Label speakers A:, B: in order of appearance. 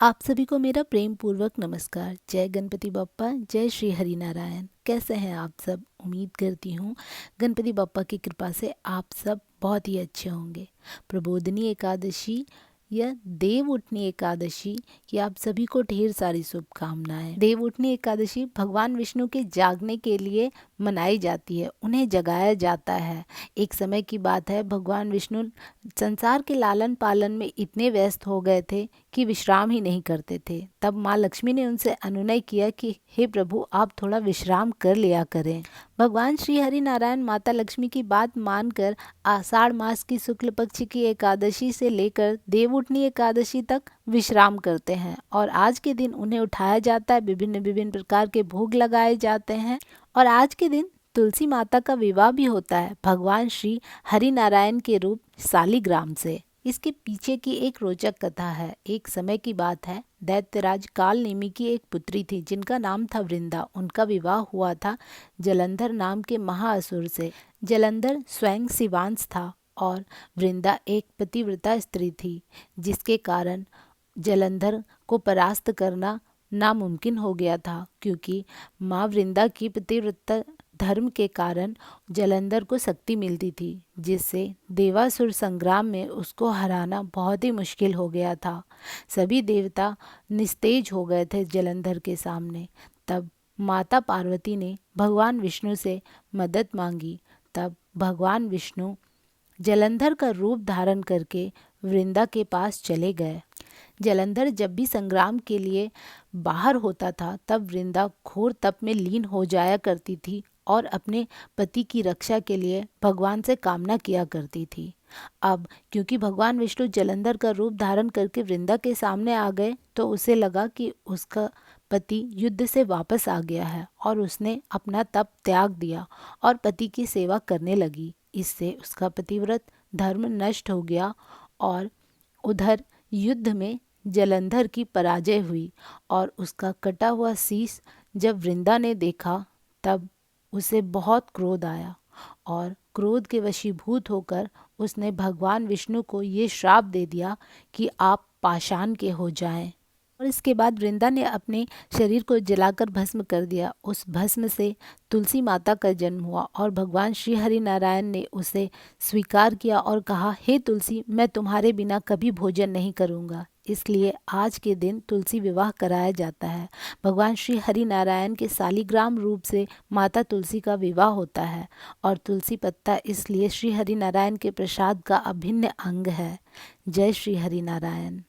A: आप सभी को मेरा प्रेम पूर्वक नमस्कार। जय गणपति बप्पा, जय श्री हरि नारायण। कैसे हैं आप सब? उम्मीद करती हूँ गणपति बप्पा की कृपा से आप सब बहुत ही अच्छे होंगे। प्रबोधिनी एकादशी या देव उठनी एकादशी की आप सभी को ढेर सारी शुभकामनाएं। देव उठनी एकादशी भगवान विष्णु के जागने के लिए मनाई जाती है, उन्हें जगाया जाता है। एक समय की बात है, भगवान विष्णु संसार के लालन पालन में इतने व्यस्त हो गए थे कि विश्राम ही नहीं करते थे। तब माँ लक्ष्मी ने उनसे अनुनय किया कि हे प्रभु, आप थोड़ा विश्राम कर लिया करें। भगवान श्री हरि नारायण माता लक्ष्मी की बात मानकर आषाढ़ मास की शुक्ल पक्ष की एकादशी से लेकर देवउठनी एकादशी तक विश्राम करते हैं और आज के दिन उन्हें उठाया जाता है, विभिन्न विभिन्न प्रकार के भोग लगाए जाते हैं और आज के दिन तुलसी माता का विवाह भी होता है भगवान श्री हरि नारायण के रूप शालिग्राम से। इसके पीछे की एक रोचक कथा है। एक समय की बात है, दैत्यराज काल नेमी की एक पुत्री थी जिनका नाम था वृंदा। उनका विवाह हुआ था जलंधर नाम के महाअसुर से। जलंधर स्वयं शिवांश था और वृंदा एक पतिव्रता स्त्री थी, जिसके कारण जलंधर को परास्त करना नामुमकिन हो गया था, क्योंकि माँ वृंदा की पतिव्रता धर्म के कारण जलंधर को शक्ति मिलती थी, जिससे देवासुर संग्राम में उसको हराना बहुत ही मुश्किल हो गया था। सभी देवता निस्तेज हो गए थे जलंधर के सामने। तब माता पार्वती ने भगवान विष्णु से मदद मांगी। तब भगवान विष्णु जलंधर का रूप धारण करके वृंदा के पास चले गए। जलंधर जब भी संग्राम के लिए बाहर होता था, तब वृंदा घोर तप में लीन हो जाया करती थी और अपने पति की रक्षा के लिए भगवान से कामना किया करती थी। अब क्योंकि भगवान विष्णु जलंधर का रूप धारण करके वृंदा के सामने आ गए, तो उसे लगा कि उसका पति युद्ध से वापस आ गया है और उसने अपना तप त्याग दिया और पति की सेवा करने लगी। इससे उसका पतिव्रत धर्म नष्ट हो गया और उधर युद्ध में जलंधर की पराजय हुई और उसका कटा हुआ शीश जब वृंदा ने देखा, तब उसे बहुत क्रोध आया और क्रोध के वशीभूत होकर उसने भगवान विष्णु को ये श्राप दे दिया कि आप पाषाण के हो जाएं। और इसके बाद वृंदा ने अपने शरीर को जलाकर भस्म कर दिया। उस भस्म से तुलसी माता का जन्म हुआ और भगवान श्री हरि नारायण ने उसे स्वीकार किया और कहा, हे तुलसी, मैं तुम्हारे बिना कभी भोजन नहीं करूँगा। इसलिए आज के दिन तुलसी विवाह कराया जाता है। भगवान श्री हरि नारायण के शालिग्राम रूप से माता तुलसी का विवाह होता है और तुलसी पत्ता इसलिए श्री हरि नारायण के प्रसाद का अभिन्न अंग है। जय श्री हरि नारायण।